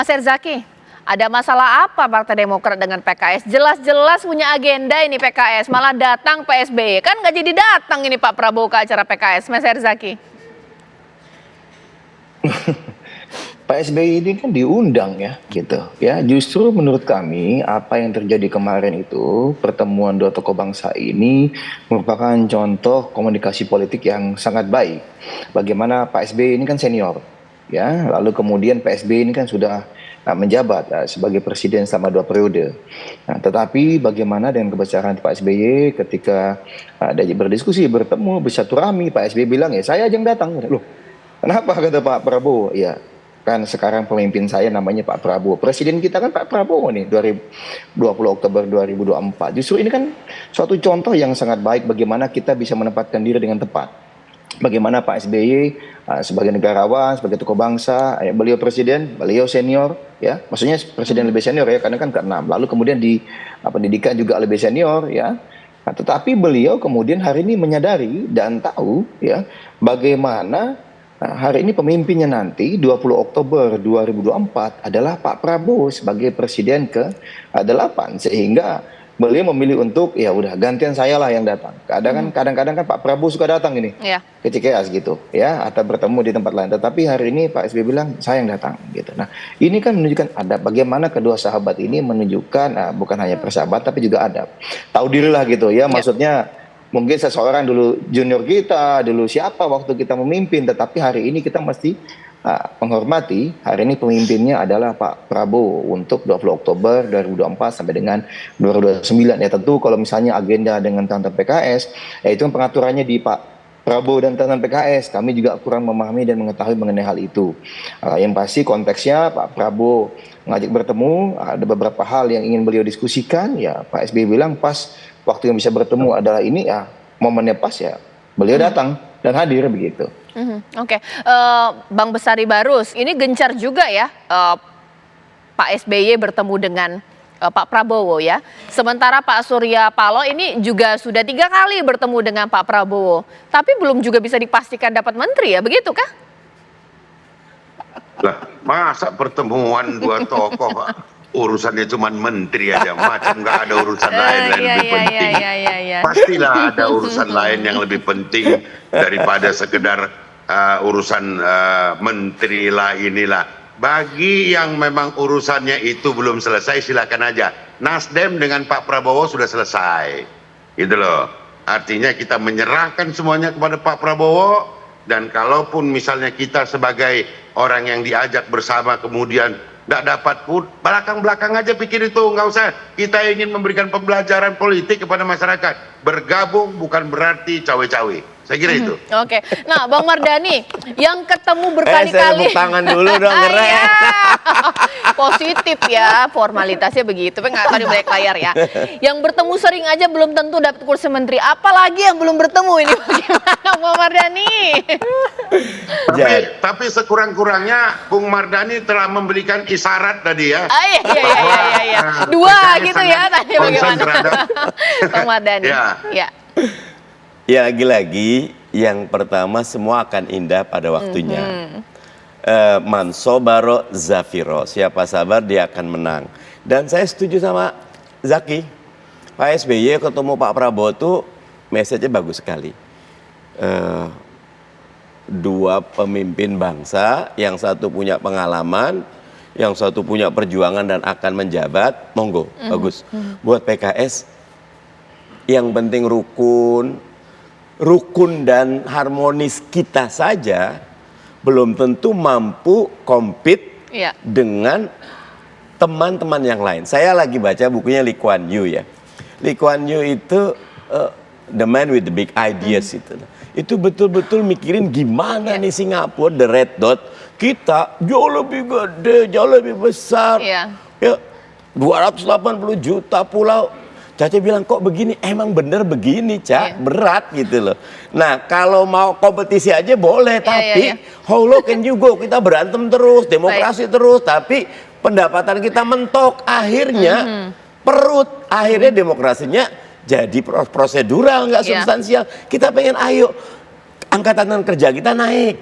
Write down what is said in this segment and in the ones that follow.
Mas Herzaki, ada masalah apa Partai Demokrat dengan PKS? Jelas-jelas punya agenda ini PKS, malah datang PSBY. Kan nggak jadi datang ini Pak Prabowo ke acara PKS, Mas Herzaki. Pak SBY ini kan diundang ya, gitu. Ya, justru menurut kami apa yang terjadi kemarin itu pertemuan dua tokoh bangsa ini merupakan contoh komunikasi politik yang sangat baik. Bagaimana Pak SBY ini kan senior, ya. Lalu kemudian Pak SBY ini kan sudah menjabat sebagai presiden selama 2 periode. Nah, tetapi bagaimana dengan kebesaran Pak SBY ketika ada berdiskusi, bertemu, bersilaturahmi, Pak SBY bilang ya saya aja yang datang. Loh, kenapa kata Pak Prabowo? Ya kan sekarang pemimpin saya namanya Pak Prabowo. Presiden kita kan Pak Prabowo nih 20 Oktober 2024. Justru ini kan suatu contoh yang sangat baik bagaimana kita bisa menempatkan diri dengan tepat. Bagaimana Pak SBY sebagai negarawan, sebagai tokoh bangsa, beliau presiden, beliau senior, ya, maksudnya presiden lebih senior ya, karena kan ke-6. Lalu kemudian di pendidikan juga lebih senior, ya. Nah, tetapi beliau kemudian hari ini menyadari dan tahu, ya, bagaimana hari ini pemimpinnya nanti 20 Oktober 2024 adalah Pak Prabowo sebagai presiden ke-8, sehingga beliau memilih untuk ya udah gantian saya lah yang datang. Kadang-kadang kan Pak Prabowo suka datang ini ke CKS gitu ya, atau bertemu di tempat lain. Tetapi hari ini Pak SBY bilang saya yang datang gitu. Nah ini kan menunjukkan ada bagaimana kedua sahabat ini menunjukkan bukan hanya persahabatan tapi juga adab. Tahu diri lah gitu ya, maksudnya mungkin seseorang dulu junior kita, dulu siapa waktu kita memimpin, tetapi hari ini kita mesti menghormati, hari ini pemimpinnya adalah Pak Prabowo untuk 20 Oktober 2024 sampai dengan 2029. Ya tentu kalau misalnya agenda dengan teman-teman PKS, ya itu pengaturannya di Pak Prabowo dan teman-teman PKS. Kami juga kurang memahami dan mengetahui mengenai hal itu. Yang pasti konteksnya Pak Prabowo ngajak bertemu, ada beberapa hal yang ingin beliau diskusikan, ya Pak SBY bilang pas waktu yang bisa bertemu adalah ini ya momennya pas ya beliau datang dan hadir begitu. Oke. Bang Bestari Barus, ini gencar juga ya Pak SBY bertemu dengan Pak Prabowo ya. Sementara Pak Surya Paloh ini juga sudah 3 kali bertemu dengan Pak Prabowo, tapi belum juga bisa dipastikan dapat menteri ya, begitu kah? Lah, masa pertemuan 2 tokoh urusannya cuma menteri aja, macam nggak ada urusan lain yang lebih penting. Pastilah ada urusan lain yang lebih penting daripada sekedar urusan menteri lah inilah. Bagi yang memang urusannya itu belum selesai, silakan aja. Nasdem dengan Pak Prabowo sudah selesai, gitu loh. Artinya kita menyerahkan semuanya kepada Pak Prabowo, dan kalaupun misalnya kita sebagai orang yang diajak bersama kemudian nggak dapat pun, belakang-belakang aja pikir itu, nggak usah. Kita ingin memberikan pembelajaran politik kepada masyarakat. Bergabung bukan berarti cawe-cawe. Saya kira itu. Oke. Nah, Bang Mardhani, yang ketemu berkali-kali. Saya tangan dulu dong, keren. Positif ya, formalitasnya begitu. Tapi nggak tahu di balik layar ya. Yang bertemu sering aja belum tentu dapat kursi menteri. Apalagi yang belum bertemu ini, bagaimana Bang Mardhani? Tapi sekurang-kurangnya Bung Mardhani telah memberikan isyarat tadi ya. Iya. 2 gitu ya tadi bagaimana? Bang Mardhani. Ya. Ya lagi-lagi yang pertama semua akan indah pada waktunya. Man sobaro zafiro, siapa sabar dia akan menang. Dan saya setuju sama Zaki. Pak SBY ketemu Pak Prabowo tuh message-nya bagus sekali. 2 pemimpin bangsa, yang satu punya pengalaman, yang satu punya perjuangan dan akan menjabat, monggo, bagus. Buat PKS, yang penting rukun dan harmonis kita saja belum tentu mampu compete dengan teman-teman yang lain. Saya lagi baca bukunya Lee Kuan Yew ya. Lee Kuan Yew itu the man with the big ideas itu betul-betul mikirin gimana nih Singapura, the red dot, kita jauh lebih gede, jauh lebih besar. Ya, 280 juta pulau. Caca bilang kok begini, emang bener begini Cak, berat gitu loh. Nah kalau mau kompetisi aja boleh, tapi how low can you go, kita berantem terus, demokrasi terus, tapi pendapatan kita mentok, akhirnya perut, akhirnya demokrasinya jadi prosedural, nggak substansial. Kita pengen ayo, angkatan kerja kita naik.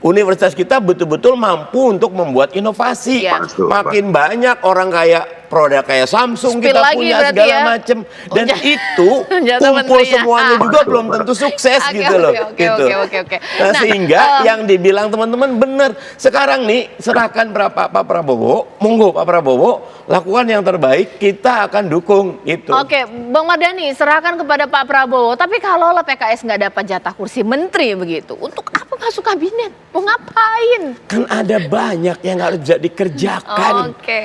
universitas kita betul-betul mampu untuk membuat inovasi. Ya. Makin banyak orang kayak produk kayak Samsung Spill kita lagi punya berarti segala ya. macam, dan itu Jatah kumpul menterinya. semuanya juga belum tentu sukses gitu loh. Gitu. Oke. Nah, Nah, sehingga yang dibilang teman-teman benar. Sekarang nih serahkan Pak Prabowo, monggo Pak Prabowo lakukan yang terbaik, kita akan dukung gitu. Oke, Bang Mardhani, serahkan kepada Pak Prabowo. Tapi kalau PKS nggak dapat jatah kursi menteri begitu, untuk apa masuk kabinet? Mau ngapain? Kan ada banyak yang harus bisa dikerjakan. Oke.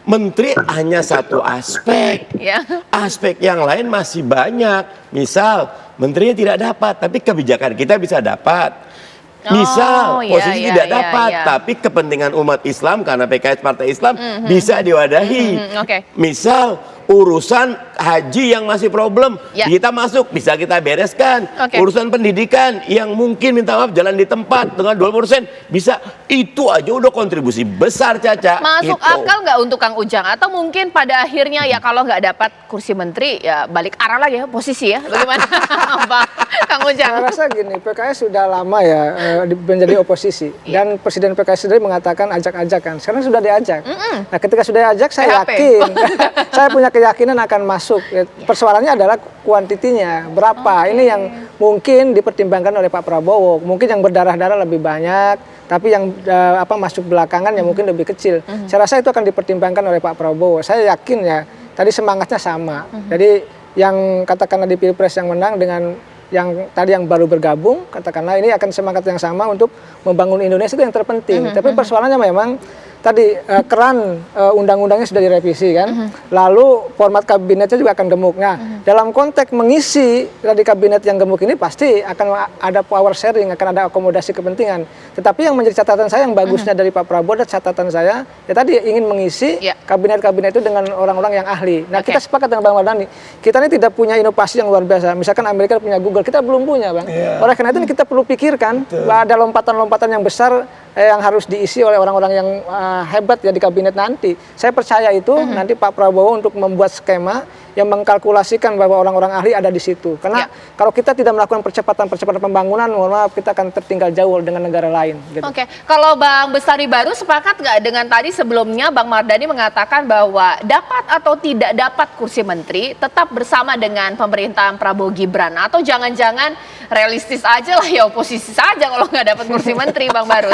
Menteri hanya satu aspek. Ya. Aspek yang lain masih banyak. Misal, menterinya tidak dapat, tapi kebijakan kita bisa dapat. Misal, posisi tidak dapat, tapi kepentingan umat Islam, karena PKS Partai Islam, bisa diwadahi. Misal, urusan haji yang masih problem, kita masuk, bisa kita bereskan. Urusan pendidikan yang mungkin minta maaf jalan di tempat dengan 20%, bisa. Itu aja udah kontribusi besar, Caca. Masuk gitu. akal nggak untuk Kang Ujang? Atau mungkin pada akhirnya ya kalau nggak dapat kursi menteri, ya balik arah lagi ya, posisi ya. Bagaimana Kang Ujang? Saya rasa gini, PKS sudah lama ya menjadi oposisi. Dan Presiden PKS sendiri mengatakan ajak-ajakan. Sekarang sudah diajak. Nah, ketika sudah diajak, saya yakin. Saya punya keyakinan akan masuk. Persoalannya adalah kuantitinya. Berapa? Ini yang mungkin dipertimbangkan oleh Pak Prabowo. Mungkin yang berdarah-darah lebih banyak, tapi yang masuk belakangan yang mungkin lebih kecil. Saya rasa itu akan dipertimbangkan oleh Pak Prabowo. Saya yakin ya, tadi semangatnya sama. Jadi yang katakanlah di Pilpres yang menang dengan yang tadi yang baru bergabung, katakanlah ini akan semangat yang sama untuk membangun Indonesia, itu yang terpenting. Tapi persoalannya memang tadi keran undang-undangnya sudah direvisi kan, lalu format kabinetnya juga akan gemuk. Nah, dalam konteks mengisi di kabinet yang gemuk ini pasti akan ada power sharing, akan ada akomodasi kepentingan. Tetapi yang menjadi catatan saya, yang bagusnya dari Pak Prabowo dan catatan saya, ya tadi ingin mengisi kabinet-kabinet itu dengan orang-orang yang ahli. Nah, kita sepakat dengan Bang Mardhani, kita ini tidak punya inovasi yang luar biasa. Misalkan Amerika punya Google, kita belum punya, Bang. Oleh karena itu kita perlu pikirkan bahwa ada lompatan-lompatan yang besar yang harus diisi oleh orang-orang yang hebat ya di kabinet nanti. Saya percaya itu nanti Pak Prabowo untuk membuat skema yang mengkalkulasikan bahwa orang-orang ahli ada di situ. Karena kalau kita tidak melakukan percepatan pembangunan, mohon maaf, kita akan tertinggal jauh dengan negara lain. Gitu. Oke, kalau Bang Bestari Baru sepakat nggak dengan tadi sebelumnya Bang Mardhani mengatakan bahwa dapat atau tidak dapat kursi menteri tetap bersama dengan pemerintahan Prabowo Gibran, atau jangan-jangan realistis aja lah ya, oposisi saja kalau nggak dapat kursi menteri, Bang Barus?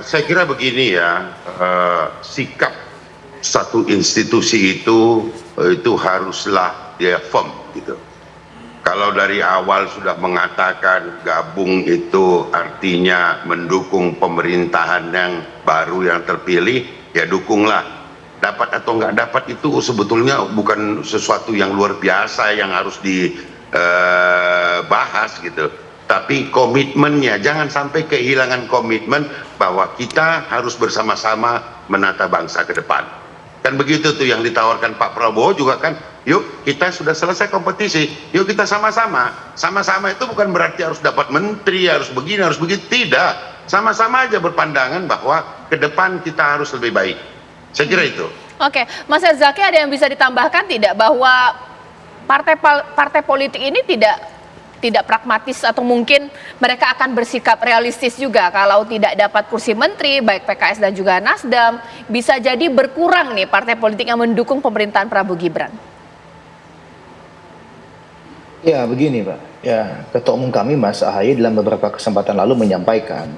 Saya kira begini ya, sikap satu institusi itu haruslah dia firm gitu. Kalau dari awal sudah mengatakan gabung itu artinya mendukung pemerintahan yang baru yang terpilih, ya dukunglah. Dapat atau nggak dapat itu sebetulnya bukan sesuatu yang luar biasa yang harus dibahas gitu. Tapi komitmennya, jangan sampai kehilangan komitmen bahwa kita harus bersama-sama menata bangsa ke depan. Kan begitu tuh yang ditawarkan Pak Prabowo juga kan, yuk kita sudah selesai kompetisi, yuk kita sama-sama. Sama-sama itu bukan berarti harus dapat menteri, harus begini, harus begitu, tidak. Sama-sama aja berpandangan bahwa ke depan kita harus lebih baik. Saya kira itu. Oke, Mas Herzaki, ada yang bisa ditambahkan tidak bahwa partai politik ini tidak pragmatis, atau mungkin mereka akan bersikap realistis juga kalau tidak dapat kursi menteri, baik PKS dan juga Nasdem, bisa jadi berkurang nih partai politik yang mendukung pemerintahan Prabowo Gibran? Ya begini Pak, ya Ketua Umum kami Mas Ahaye dalam beberapa kesempatan lalu menyampaikan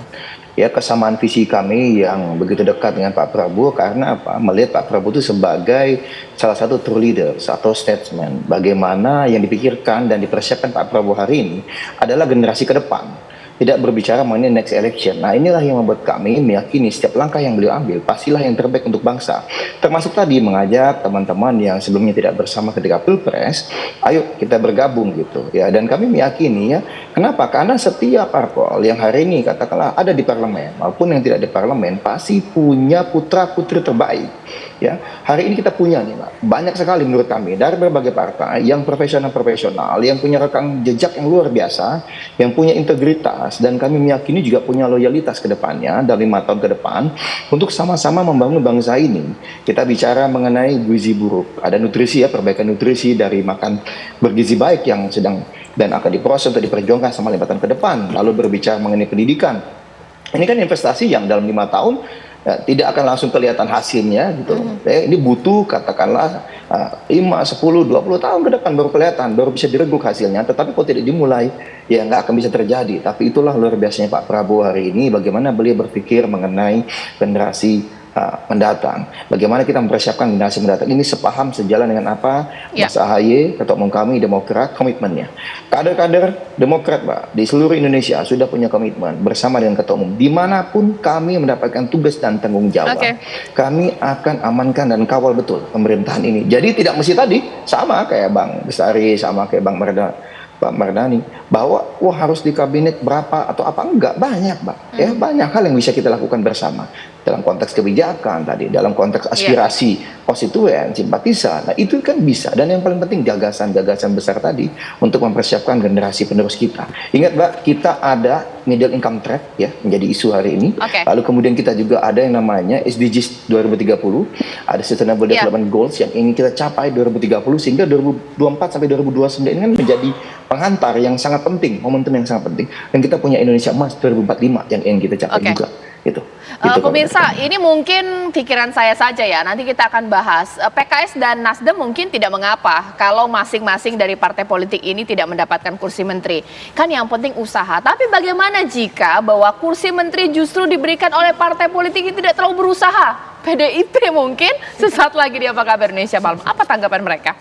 ya kesamaan visi kami yang begitu dekat dengan Pak Prabowo, karena apa? Melihat Pak Prabowo itu sebagai salah satu true leader atau statesman. Bagaimana yang dipikirkan dan dipersiapkan Pak Prabowo hari ini adalah generasi ke depan, tidak berbicara mengenai next election. Nah, inilah yang membuat kami meyakini setiap langkah yang beliau ambil pastilah yang terbaik untuk bangsa. Termasuk tadi mengajak teman-teman yang sebelumnya tidak bersama ketika Pilpres, ayo kita bergabung gitu ya. Dan kami meyakini ya, kenapa? Karena setiap parpol yang hari ini katakanlah ada di parlemen maupun yang tidak di parlemen pasti punya putra-putri terbaik. Ya, hari ini kita punya nih Pak, banyak sekali menurut kami dari berbagai partai yang profesional, yang punya rekam jejak yang luar biasa, yang punya integritas, loyalitas dan kami meyakini juga punya loyalitas ke depannya dalam 5 tahun ke depan untuk sama-sama membangun bangsa ini. Kita bicara mengenai gizi buruk, ada nutrisi ya, perbaikan nutrisi dari makan bergizi baik yang sedang dan akan diproses untuk diperjuangkan sama 5 tahun ke depan. Lalu berbicara mengenai pendidikan, ini kan investasi yang dalam 5 tahun tidak akan langsung kelihatan hasilnya gitu. Ini butuh katakanlah 5, 10, 20 tahun ke depan baru kelihatan, baru bisa direguk hasilnya. Tetapi kalau tidak dimulai, ya nggak akan bisa terjadi. Tapi itulah luar biasanya Pak Prabowo hari ini, bagaimana beliau berpikir mengenai generasi mendatang. Bagaimana kita mempersiapkan generasi mendatang ini sepaham sejalan dengan apa Mas AHY, Ketua Umum kami Demokrat, komitmennya. Kader-kader Demokrat Pak di seluruh Indonesia sudah punya komitmen bersama dengan Ketua Umum. Dimanapun kami mendapatkan tugas dan tanggung jawab, kami akan amankan dan kawal betul pemerintahan ini. Jadi tidak mesti tadi sama kayak Bang Bestari, sama kayak Pak Mardhani, bahwa harus di kabinet berapa atau apa, enggak, banyak Pak. Ya, banyak hal yang bisa kita lakukan bersama dalam konteks kebijakan tadi, dalam konteks aspirasi konstituen, simpatisan. Nah, itu kan bisa, dan yang paling penting gagasan-gagasan besar tadi untuk mempersiapkan generasi penerus kita. Ingat Mbak, kita ada middle income trap ya, menjadi isu hari ini. Lalu kemudian kita juga ada yang namanya SDGs 2030, ada Sustainable Development Goals yang ingin kita capai 2030 sehingga 2024 sampai 2029 ini kan menjadi penghantar yang sangat penting, momentum yang sangat penting. Dan kita punya Indonesia Emas 2045 yang ingin kita capai juga. Gitu. Pemirsa, ini mungkin pikiran saya saja ya, nanti kita akan bahas. PKS dan Nasdem mungkin tidak mengapa kalau masing-masing dari partai politik ini tidak mendapatkan kursi menteri. Kan yang penting usaha. Tapi bagaimana jika bahwa kursi menteri justru diberikan oleh partai politik yang tidak terlalu berusaha? PDIP mungkin sesaat lagi di Apa Kabar Indonesia Malam. Apa tanggapan mereka?